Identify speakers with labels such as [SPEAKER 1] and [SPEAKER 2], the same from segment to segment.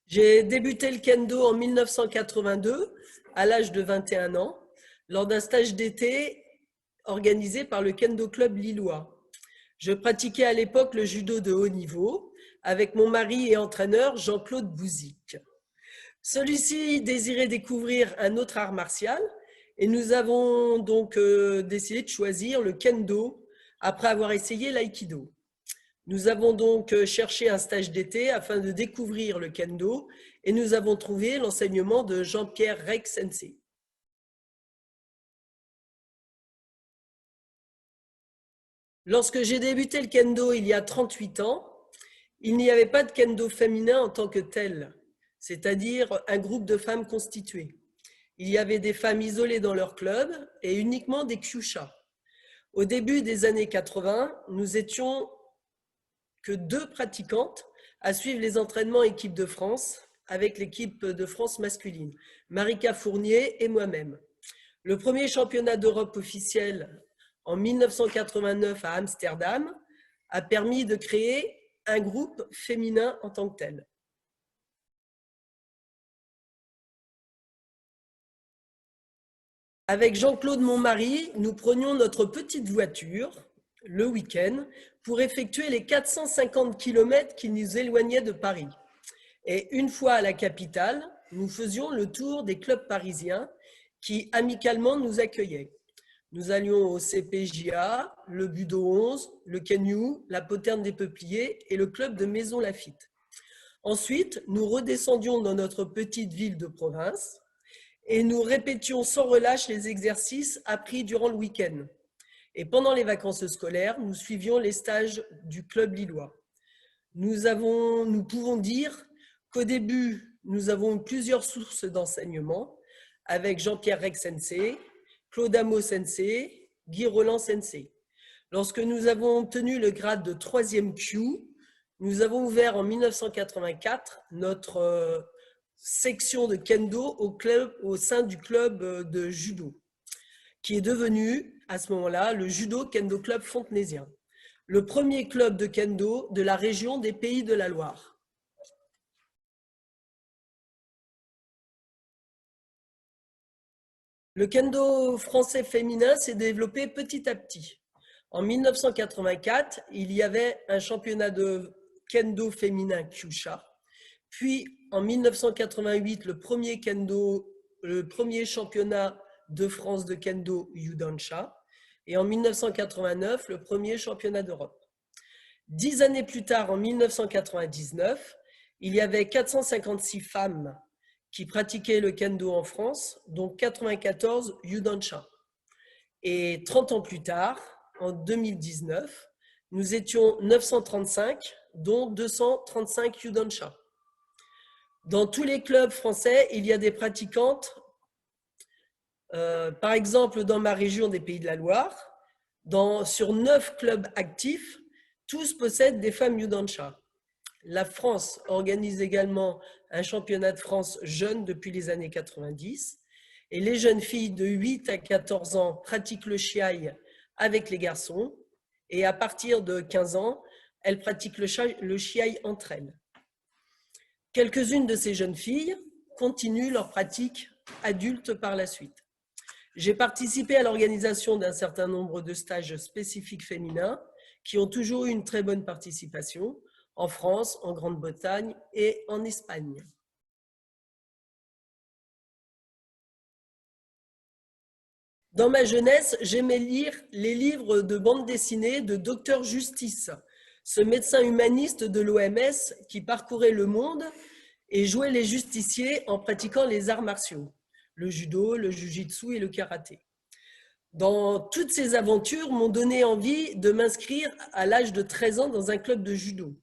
[SPEAKER 1] J'ai débuté le kendo en 1982, à l'âge de 21 ans, lors d'un stage d'été organisé par le Kendo Club lillois. Je pratiquais à l'époque le judo de haut niveau avec mon mari et entraîneur Jean-Claude Bouzic. Celui-ci désirait découvrir un autre art martial et nous avons donc décidé de choisir le kendo après avoir essayé l'aïkido. Nous avons donc cherché un stage d'été afin de découvrir le kendo et nous avons trouvé l'enseignement de Jean-Pierre Rec Sensei. Lorsque j'ai débuté le kendo il y a 38 ans, il n'y avait pas de kendo féminin en tant que tel, c'est-à-dire un groupe de femmes constitué. Il y avait des femmes isolées dans leur club et uniquement des kyusha. Au début des années 80, nous étions que 2 pratiquantes à suivre les entraînements équipe de France avec l'équipe de France masculine, Marika Fournier et moi-même. Le premier championnat d'Europe officiel en 1989 à Amsterdam a permis de créer un groupe féminin en tant que tel. Avec Jean-Claude, mon mari, nous prenions notre petite voiture le week-end pour effectuer les 450 km qui nous éloignaient de Paris. Et une fois à la capitale, nous faisions le tour des clubs parisiens qui amicalement nous accueillaient. Nous allions au CPJA, le Budo 11, le Kenyu, la Poterne des Peupliers et le club de Maison Lafitte. Ensuite, nous redescendions dans notre petite ville de province et nous répétions sans relâche les exercices appris durant le week-end. Et pendant les vacances scolaires, nous suivions les stages du club lillois. Nous pouvons dire qu'au début, nous avons eu plusieurs sources d'enseignement avec Jean-Pierre Rec Sensei, Claude Amo Sensei, Guy Roland Sensei. Lorsque nous avons obtenu le grade de 3e Q, nous avons ouvert en 1984 notre section de kendo au sein du club de judo, qui est devenu à ce moment-là le Judo Kendo Club Fontenaisien, le premier club de kendo de la région des Pays de la Loire. Le kendo français féminin s'est développé petit à petit. En 1984, il y avait un championnat de kendo féminin Kyusha. Puis, en 1988, le premier championnat de France de kendo Yudansha. Et en 1989, le premier championnat d'Europe. 10 années plus tard, en 1999, il y avait 456 femmes qui pratiquaient le kendo en France, dont 94 Yudansha. Et 30 ans plus tard, en 2019, nous étions 935, dont 235 Yudansha. Dans tous les clubs français, il y a des pratiquantes. Par exemple, dans ma région des Pays de la Loire, sur 9 clubs actifs, tous possèdent des femmes Yudansha. La France organise également un championnat de France jeune depuis les années 90. Et les jeunes filles de 8 à 14 ans pratiquent le shiai avec les garçons. Et à partir de 15 ans, elles pratiquent le shiai entre elles. Quelques-unes de ces jeunes filles continuent leur pratique adulte par la suite. J'ai participé à l'organisation d'un certain nombre de stages spécifiques féminins qui ont toujours eu une très bonne participation en France, en Grande-Bretagne et en Espagne. Dans ma jeunesse, j'aimais lire les livres de bande dessinée de Dr Justice, ce médecin humaniste de l'OMS qui parcourait le monde et jouait les justiciers en pratiquant les arts martiaux, le judo, le jiu-jitsu et le karaté. Dans toutes ces aventures m'ont donné envie de m'inscrire à l'âge de 13 ans dans un club de judo.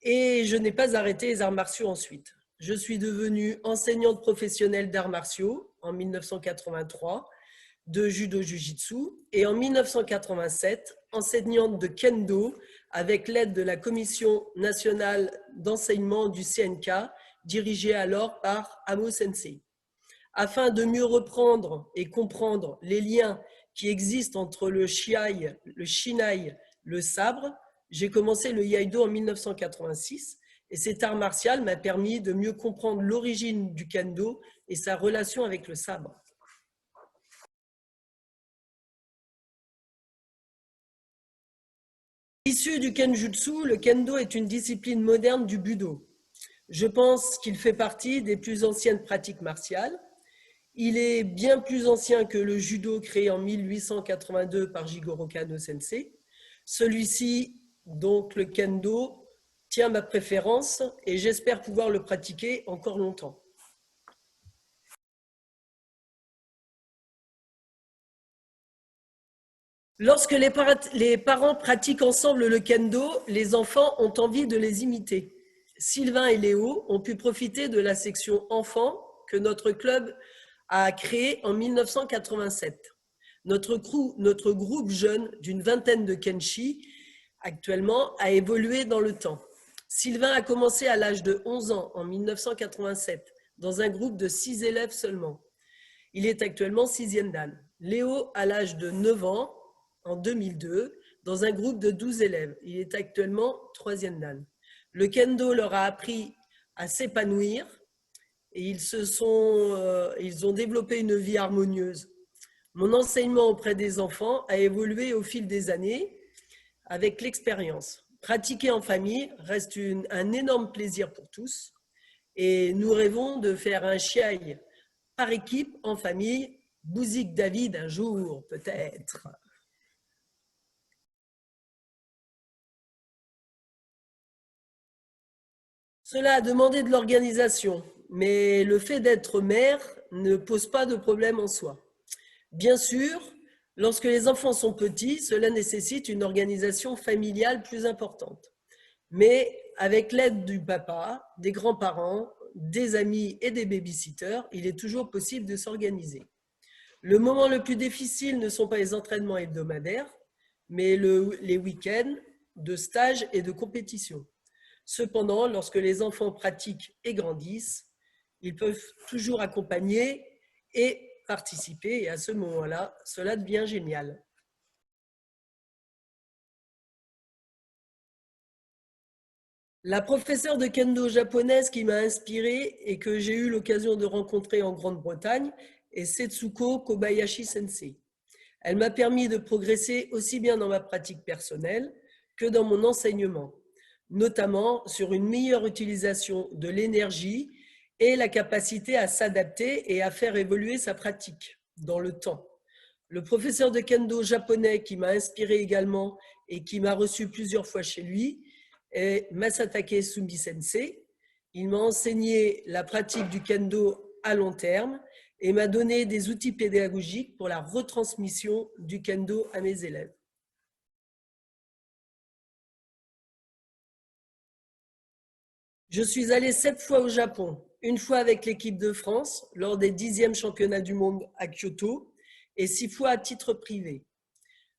[SPEAKER 1] Et je n'ai pas arrêté les arts martiaux ensuite. Je suis devenue enseignante professionnelle d'arts martiaux en 1983, de judo jiu-jitsu, et en 1987, enseignante de kendo avec l'aide de la Commission nationale d'enseignement du CNK, dirigée alors par Amo Sensei. Afin de mieux reprendre et comprendre les liens qui existent entre le shiai, le shinai, le sabre, j'ai commencé le iaido en 1986 Et cet art martial m'a permis de mieux comprendre l'origine du kendo et sa relation avec le sabre. Issu du kenjutsu, le kendo est une discipline moderne du budo. Je pense qu'il fait partie des plus anciennes pratiques martiales. Il est bien plus ancien que le judo créé en 1882 par Jigoro Kano Sensei. Celui-ci, donc le kendo, tient ma préférence et j'espère pouvoir le pratiquer encore longtemps. Lorsque les parents pratiquent ensemble le kendo, les enfants ont envie de les imiter. Sylvain et Léo ont pu profiter de la section enfants que notre club a créée en 1987. Notre groupe jeune d'une vingtaine de kenshi actuellement a évolué dans le temps. Sylvain a commencé à l'âge de 11 ans en 1987 dans un groupe de 6 élèves seulement. Il est actuellement 6e dan. Léo à l'âge de 9 ans en 2002 dans un groupe de 12 élèves. Il est actuellement 3e dan. Le kendo leur a appris à s'épanouir et ils ont développé une vie harmonieuse. Mon enseignement auprès des enfants a évolué au fil des années avec l'expérience. Pratiquer en famille reste un énorme plaisir pour tous et nous rêvons de faire un chiaï par équipe en famille, Bouzik David un jour peut-être. Cela a demandé de l'organisation, mais le fait d'être mère ne pose pas de problème en soi. Bien sûr, lorsque les enfants sont petits, cela nécessite une organisation familiale plus importante. Mais avec l'aide du papa, des grands-parents, des amis et des babysitters, il est toujours possible de s'organiser. Le moment le plus difficile ne sont pas les entraînements hebdomadaires, mais les week-ends de stage et de compétition. Cependant, lorsque les enfants pratiquent et grandissent, ils peuvent toujours accompagner et participer. Et à ce moment-là, cela devient génial. La professeure de kendo japonaise qui m'a inspirée et que j'ai eu l'occasion de rencontrer en Grande-Bretagne est Setsuko Kobayashi Sensei. Elle m'a permis de progresser aussi bien dans ma pratique personnelle que dans mon enseignement, notamment sur une meilleure utilisation de l'énergie et la capacité à s'adapter et à faire évoluer sa pratique dans le temps. Le professeur de kendo japonais qui m'a inspiré également et qui m'a reçu plusieurs fois chez lui est Masatake Sumi Sensei. Il m'a enseigné la pratique du kendo à long terme et m'a donné des outils pédagogiques pour la retransmission du kendo à mes élèves. Je suis allée 7 fois au Japon, une fois avec l'équipe de France lors des 10e championnats du monde à Kyoto et 6 fois à titre privé.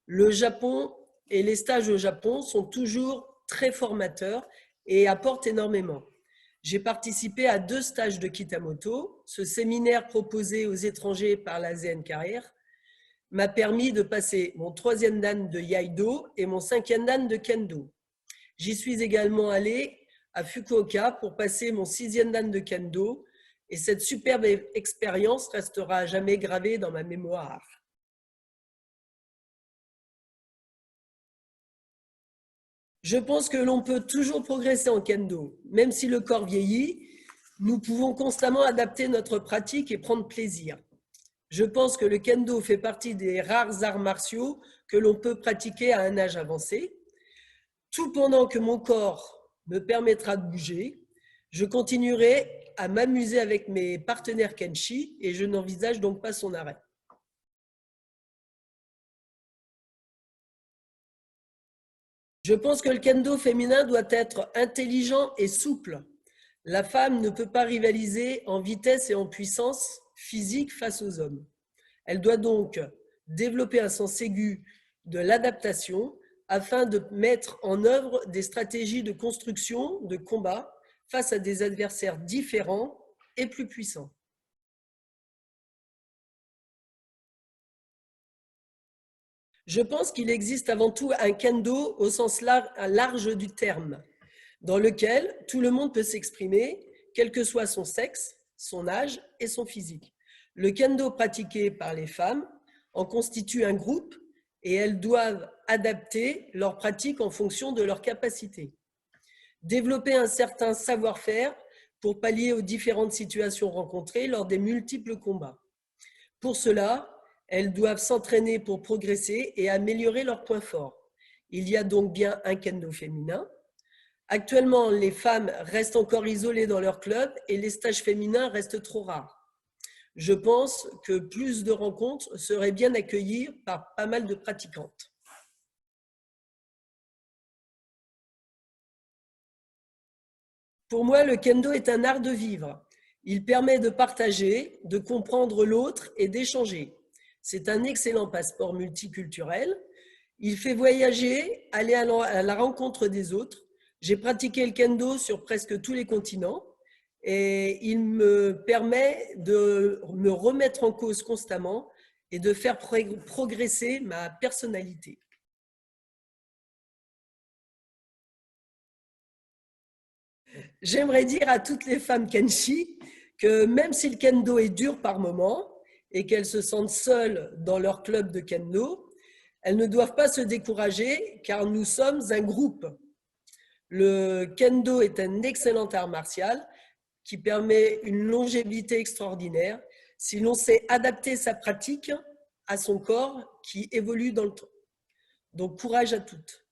[SPEAKER 1] Le Japon et les stages au Japon sont toujours très formateurs et apportent énormément. J'ai participé à 2 stages de Kitamoto. Ce séminaire proposé aux étrangers par la ZN Carrière m'a permis de passer mon 3e dan de Iaido et mon 5e dan de Kendo. J'y suis également allée à Fukuoka pour passer mon 6e dan de Kendo et cette superbe expérience restera à jamais gravée dans ma mémoire. Je pense que l'on peut toujours progresser en kendo. Même si le corps vieillit, nous pouvons constamment adapter notre pratique et prendre plaisir. Je pense que le kendo fait partie des rares arts martiaux que l'on peut pratiquer à un âge avancé. Tout pendant que mon corps me permettra de bouger, je continuerai à m'amuser avec mes partenaires kenshi et je n'envisage donc pas son arrêt. Je pense que le kendo féminin doit être intelligent et souple. La femme ne peut pas rivaliser en vitesse et en puissance physique face aux hommes. Elle doit donc développer un sens aigu de l'adaptation afin de mettre en œuvre des stratégies de construction, de combat face à des adversaires différents et plus puissants. Je pense qu'il existe avant tout un kendo au sens large du terme. dans lequel tout le monde peut s'exprimer, quel que soit son sexe, son âge et son physique. Le kendo pratiqué par les femmes en constitue un groupe et elles doivent adapter leur pratique en fonction de leurs capacités. Développer un certain savoir-faire pour pallier aux différentes situations rencontrées lors des multiples combats. Pour cela, elles doivent s'entraîner pour progresser et améliorer leurs points forts. Il y a donc bien un kendo féminin. Actuellement, les femmes restent encore isolées dans leur club et les stages féminins restent trop rares. Je pense que plus de rencontres seraient bien accueillies par pas mal de pratiquantes. Pour moi, le kendo est un art de vivre. Il permet de partager, de comprendre l'autre et d'échanger. C'est un excellent passeport multiculturel. Il fait voyager, aller à la rencontre des autres. J'ai pratiqué le kendo sur presque tous les continents et il me permet de me remettre en cause constamment et de faire progresser ma personnalité. J'aimerais dire à toutes les femmes kenshi que même si le kendo est dur par moments et qu'elles se sentent seules dans leur club de kendo, elles ne doivent pas se décourager car nous sommes un groupe. Le kendo est un excellent art martial qui permet une longévité extraordinaire si l'on sait adapter sa pratique à son corps qui évolue dans le temps. Donc courage à toutes.